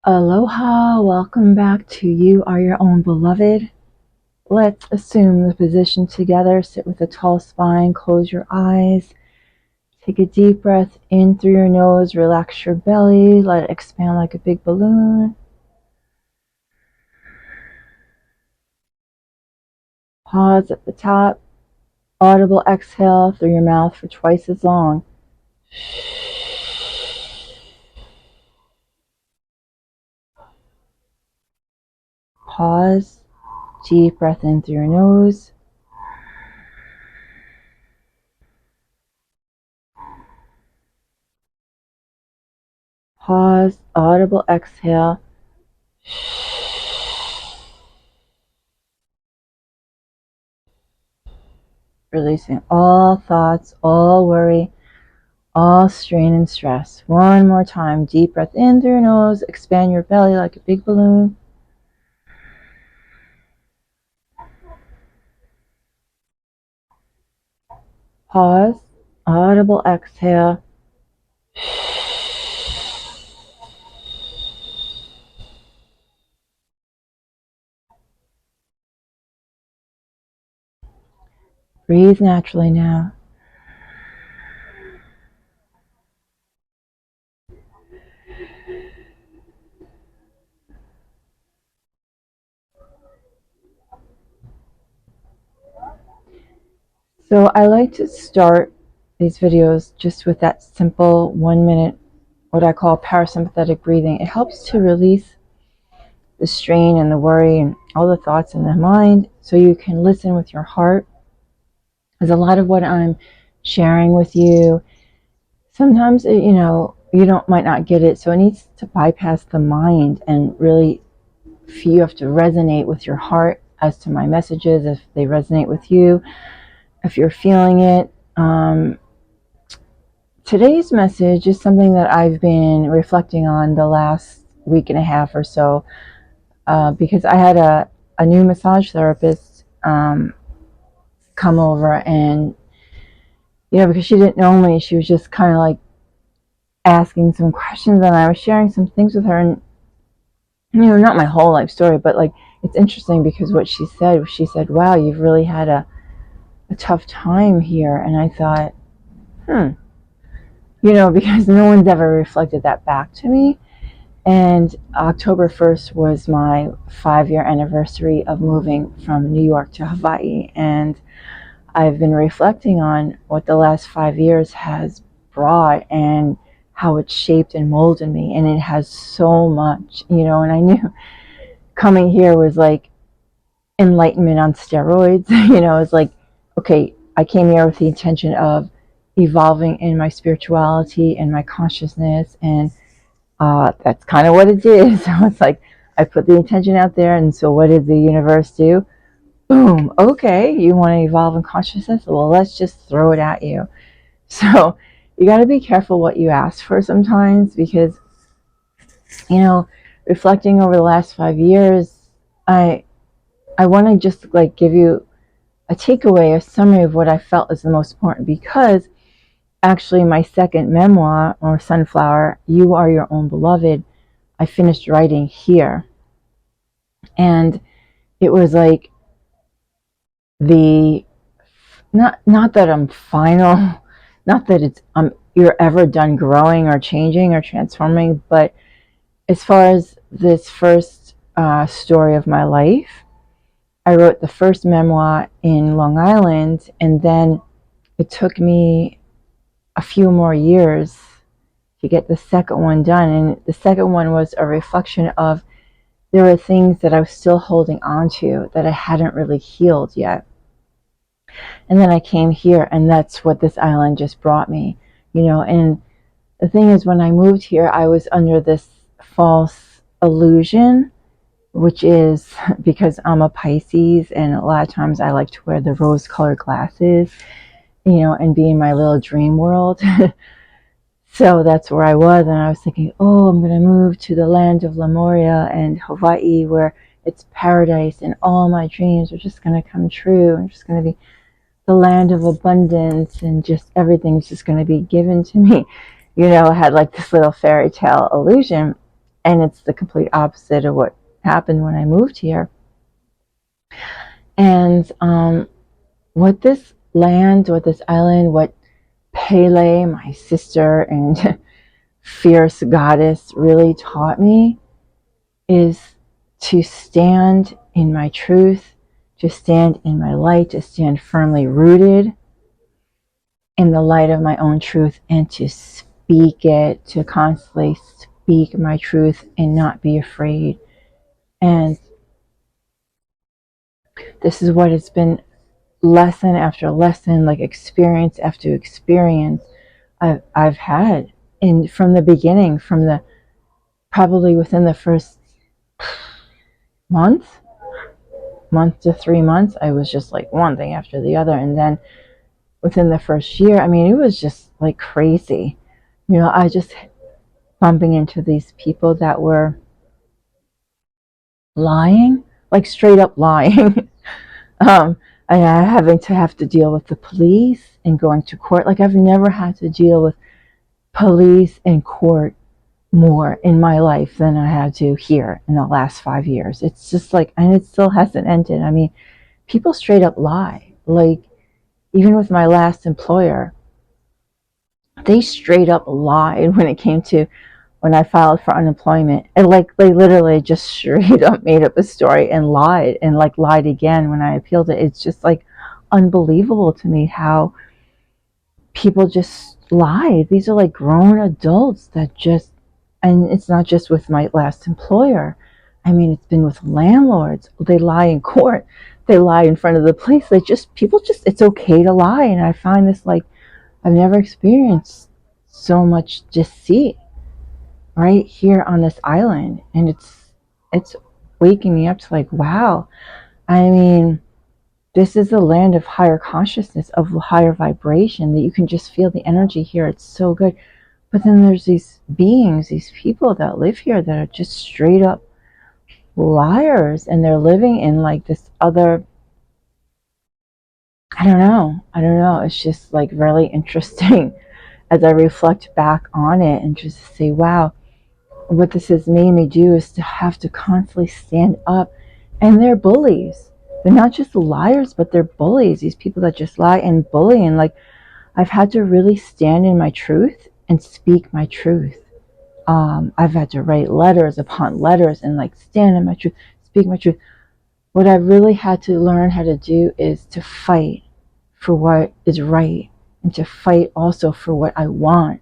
Aloha, welcome back to You Are Your Own Beloved. Let's assume the position together. Sit with a tall spine, close your eyes. Take a deep breath in through your nose, relax your belly, let it expand like a big balloon. Pause at the top. Audible exhale through your mouth for twice as long. Pause. Deep breath in through your nose. Pause. Audible exhale. Releasing all thoughts, all worry, all strain and stress. One more time. Deep breath in through your nose. Expand your belly like a big balloon. Pause. Audible exhale. Breathe naturally now. So I like to start these videos just with that simple 1 minute, what I call parasympathetic breathing. It helps to release the strain and the worry and all the thoughts in the mind so you can listen with your heart. Because a lot of what I'm sharing with you, sometimes, you might not get it. So it needs to bypass the mind and really, you have to resonate with your heart as to my messages, if they resonate with you, if you're feeling it. Today's message is something that I've been reflecting on the last week and a half or so, because I had a new massage therapist come over, and because she didn't know me, she was just kind of like asking some questions, and I was sharing some things with her, and not my whole life story, but like, it's interesting because what she said, wow, you've really had a tough time here. And I thought, because no one's ever reflected that back to me. And October 1st was my 5-year anniversary of moving from New York to Hawaii. And I've been reflecting on what the last 5 years has brought and how it shaped and molded me. And it has so much, and I knew coming here was like enlightenment on steroids. It's like, okay, I came here with the intention of evolving in my spirituality and my consciousness, and that's kind of what it did. So it's like, I put the intention out there, and so what did the universe do? Boom, okay, you want to evolve in consciousness? Well, let's just throw it at you. So you got to be careful what you ask for sometimes, because, reflecting over the last 5 years, I want to just like give you a takeaway, a summary of what I felt is the most important, because actually my second memoir, or Sunflower, You Are Your Own Beloved, I finished writing here. And it was like not that I'm final, not that it's you're ever done growing or changing or transforming, but as far as this first story of my life, I wrote the first memoir in Long Island, and then it took me a few more years to get the second one done. And the second one was a reflection of, there were things that I was still holding on to that I hadn't really healed yet. And then I came here, and that's what this island just brought me, and the thing is, when I moved here, I was under this false illusion, which is because I'm a Pisces, and a lot of times I like to wear the rose-colored glasses, and be in my little dream world. So that's where I was, and I was thinking, oh, I'm going to move to the land of Lemuria and Hawaii, where it's paradise, and all my dreams are just going to come true. I'm just going to be the land of abundance, and just everything's just going to be given to me. I had like this little fairy tale illusion. And it's the complete opposite of what happened when I moved here. And what this land, what this island, what Pele, my sister and fierce goddess, really taught me is to stand in my truth, to stand in my light, to stand firmly rooted in the light of my own truth, and to speak it, to constantly speak my truth and not be afraid. And this is what it's been, lesson after lesson, like experience after experience I've had. And from the beginning, from the probably within the first month to 3 months, I was just like one thing after the other. And then within the first year, I mean, it was just like crazy. I just bumping into these people that were lying, like straight up lying. And I having to have to deal with the police and going to court. Like I've never had to deal with police and court more in my life than I had to here in the last 5 years. It's just like, and it still hasn't ended. I mean, people straight up lie. Like, even with my last employer, they straight up lied when it came to when I filed for unemployment. And like, they literally just straight up made up a story and lied, and like lied again when I appealed it. It's just like unbelievable to me how people just lie. These are like grown adults that just, and it's not just with my last employer. I mean, it's been with landlords. They lie in court. They lie in front of the police. People just, it's okay to lie. And I find this like, I've never experienced so much deceit right here on this island. And it's waking me up to like, wow. I mean, this is a land of higher consciousness, of higher vibration, that you can just feel the energy here. It's so good. But then there's these beings, these people that live here that are just straight up liars, and they're living in like this other, I don't know. It's just like really interesting as I reflect back on it and just say, wow, what this has made me do is to have to constantly stand up. And they're bullies. They're not just liars, but they're bullies. These people that just lie and bully. And like, I've had to really stand in my truth and speak my truth. I've had to write letters upon letters and like stand in my truth, speak my truth. What I really had to learn how to do is to fight for what is right, and to fight also for what I want.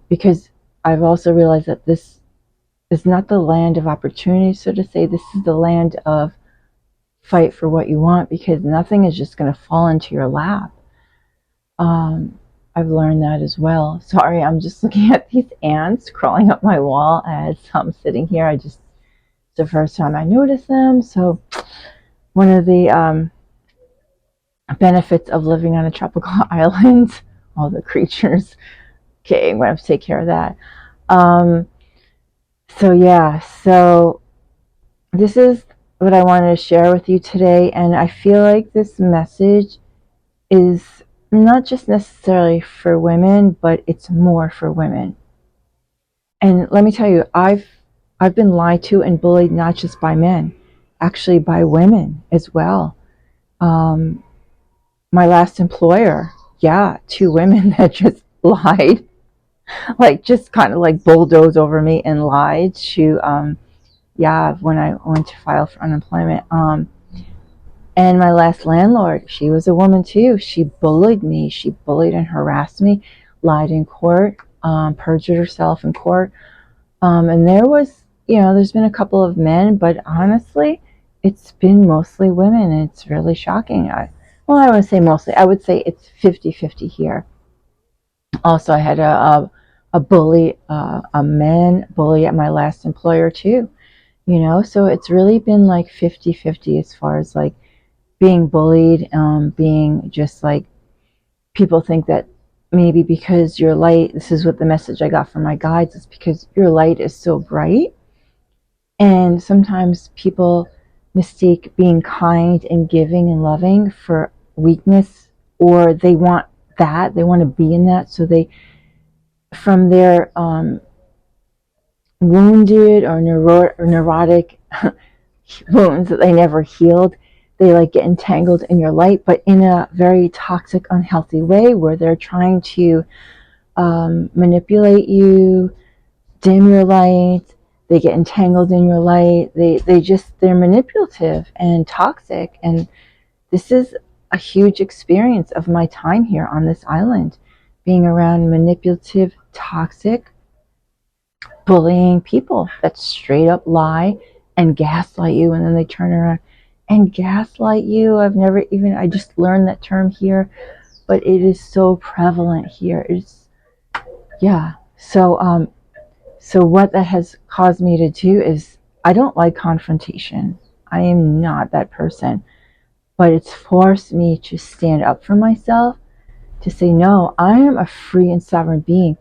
Because I've also realized that this is not the land of opportunity, so to say. This is the land of fight for what you want, because nothing is just going to fall into your lap. I've learned that as well. Sorry, I'm just looking at these ants crawling up my wall as I'm sitting here. It's the first time I noticed them. So one of the benefits of living on a tropical island, all the creatures. Okay, I'm going to have to take care of that. So this is what I wanted to share with you today. And I feel like this message is not just necessarily for women, but it's more for women. And let me tell you, I've been lied to and bullied not just by men, actually by women as well. My last employer, yeah, 2 women that just lied, like just kind of like bulldozed over me and lied to, when I went to file for unemployment. And my last landlord, she was a woman too. She bullied me. She bullied and harassed me, lied in court, perjured herself in court. And there was, there's been a couple of men, but honestly, it's been mostly women. And it's really shocking. I wouldn't say mostly. I would say it's 50-50 here. Also, I had a bully, a man bully at my last employer too. So it's really been like 50-50 as far as like being bullied, being just like, people think that maybe because your light, this is what the message I got from my guides, is because your light is so bright. And sometimes people mistake being kind and giving and loving for weakness, or they want that, they want to be in that. So they, from their wounded or neurotic wounds that they never healed. They like get entangled in your light, but in a very toxic, unhealthy way, where they're trying to manipulate you, dim your light. They get entangled in your light. They're manipulative and toxic. And this is a huge experience of my time here on this island, being around manipulative, toxic, bullying people that straight up lie and gaslight you, and then they turn around and gaslight you. I just learned that term here, but it is so prevalent here. Yeah. So what that has caused me to do is, I don't like confrontation. I am not that person, but it's forced me to stand up for myself, to say, no, I am a free and sovereign being.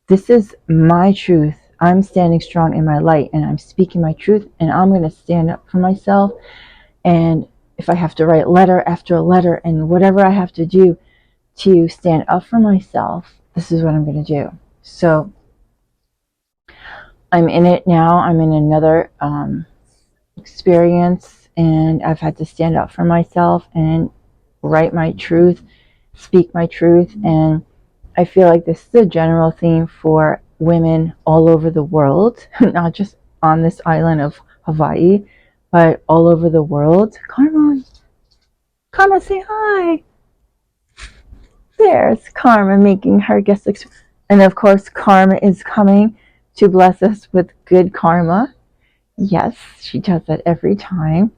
This is my truth. I'm standing strong in my light, and I'm speaking my truth, and I'm going to stand up for myself. And if I have to write letter after letter and whatever I have to do to stand up for myself, this is what I'm going to do. So I'm in it now. I'm in another experience, and I've had to stand up for myself and write my truth, speak my truth. And I feel like this is a general theme for women all over the world, not just on this island of Hawaii, but all over the world. Karma, say hi. There's Karma making her guest experience. And of course, Karma is coming to bless us with good karma. Yes, she does that every time.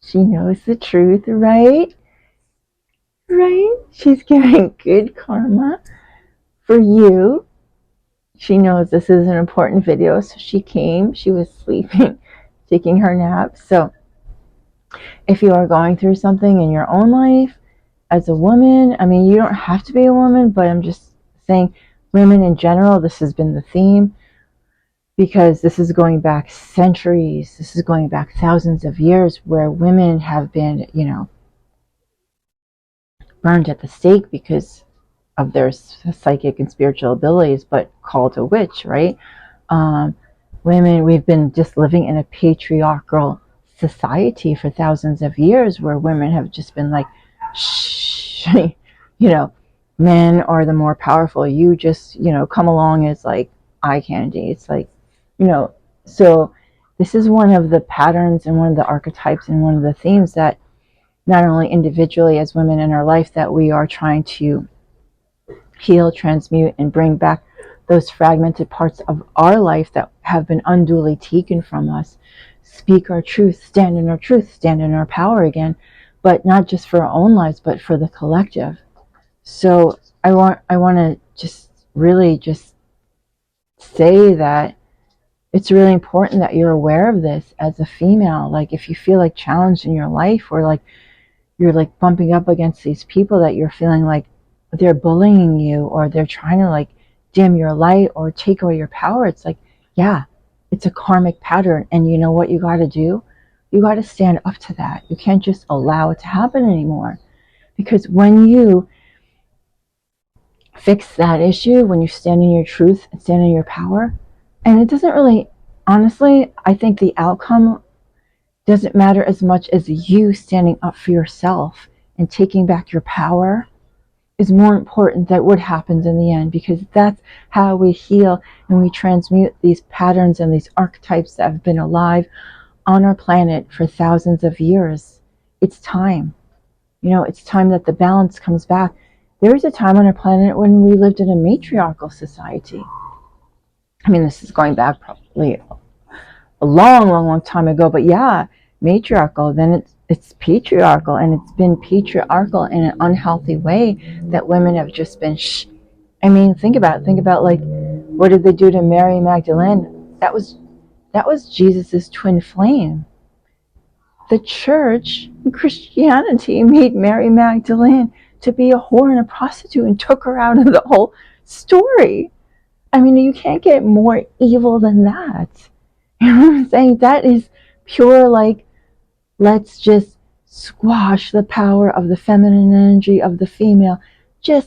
She knows the truth, right? Right? She's giving good karma for you. She knows this is an important video, so she came. She was sleeping, taking her nap. So if you are going through something in your own life as a woman, I mean, you don't have to be a woman, but I'm just saying, women in general, this has been the theme, because this is going back centuries. This is going back thousands of years, where women have been, burned at the stake because of their psychic and spiritual abilities, but called a witch, right? Women, we've been just living in a patriarchal society for thousands of years, where women have just been like, shh, men are the more powerful. You just, come along as like eye candy. It's like, so this is one of the patterns and one of the archetypes and one of the themes that not only individually as women in our life, that we are trying to heal, transmute, and bring back those fragmented parts of our life that have been unduly taken from us. Speak our truth, stand in our truth, stand in our power again, but not just for our own lives, but for the collective. So I want to just really just say that it's really important that you're aware of this as a female. Like, if you feel like challenged in your life, or like you're like bumping up against these people that you're feeling like they're bullying you, or they're trying to like dim your light or take away your power, it's like, yeah, it's a karmic pattern. And you know what you got to do? You got to stand up to that. You can't just allow it to happen anymore. Because when you fix that issue, when you stand in your truth and stand in your power, and it doesn't really, honestly, I think the outcome doesn't matter as much as you standing up for yourself and taking back your power is more important than what happens in the end, because that's how we heal and we transmute these patterns and these archetypes that have been alive on our planet for thousands of years. It's time. It's time that the balance comes back. There was a time on our planet when we lived in a matriarchal society. I mean, this is going back probably a long time ago, but yeah, matriarchal, then it's patriarchal, and it's been patriarchal in an unhealthy way that women have just been I mean, think about like, what did they do to Mary Magdalene? That was Jesus's twin flame. The church, Christianity, made Mary Magdalene to be a whore and a prostitute and took her out of the whole story. I mean, you can't get more evil than that. You know what I'm saying? That is pure, like, let's just squash the power of the feminine energy of the female.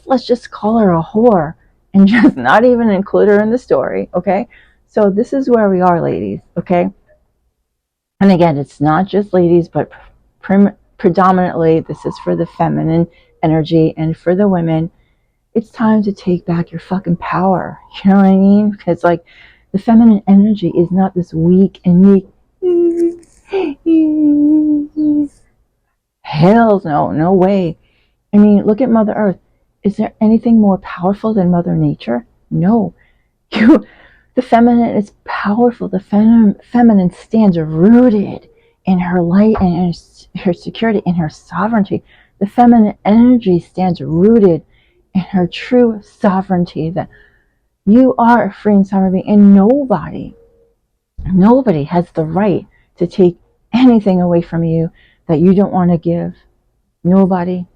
Let's just call her a whore and just not even include her in the story, okay? So this is where we are, ladies, okay? And again, it's not just ladies, but predominantly this is for the feminine energy. And for the women, it's time to take back your fucking power. You know what I mean? Because like the feminine energy is not this weak and meek. Hells no, no way. I mean, look at Mother Earth. Is there anything more powerful than Mother Nature? No. The feminine is powerful. The feminine stands rooted in her light and her security, in her sovereignty. The feminine energy stands rooted in her true sovereignty, that you are a free and sovereign being, and nobody has the right to take anything away from you that you don't want to give. Nobody.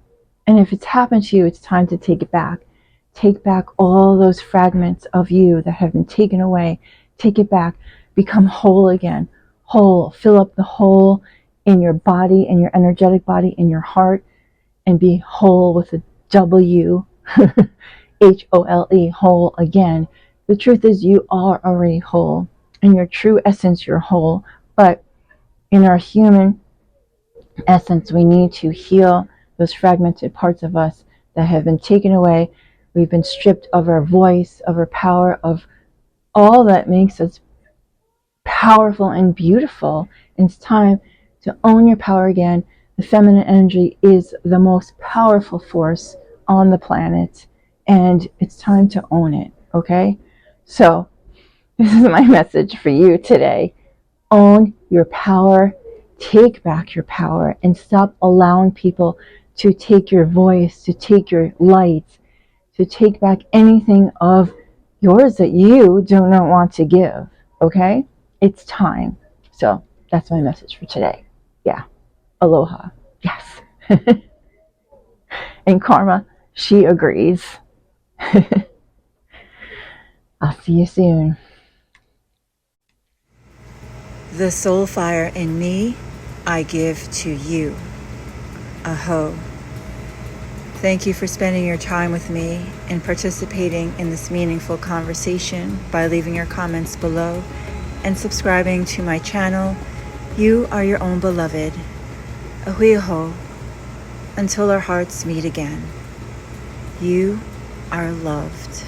And if it's happened to you, it's time to take it back. Take back all those fragments of you that have been taken away. Take it back. Become whole again. Whole. Fill up the hole in your body, in your energetic body, in your heart, and be whole with a W. HOLE, whole again. The truth is, you are already whole. In your true essence, you're whole. But in our human essence, we need to heal those fragmented parts of us that have been taken away. We've been stripped of our voice, of our power, of all that makes us powerful and beautiful. And it's time to own your power again. The feminine energy is the most powerful force on the planet, and it's time to own it, okay? So this is my message for you today. Own your power. Take back your power and stop allowing people to take your voice, to take your light, to take back anything of yours that you do not want to give, okay? It's time. So that's my message for today. Yeah. Aloha. Yes. And Karma, she agrees. I'll see you soon. The soul fire in me, I give to you. Aho. Thank you for spending your time with me and participating in this meaningful conversation by leaving your comments below and subscribing to my channel. You are your own beloved. Ahuiho. Until our hearts meet again. You are loved.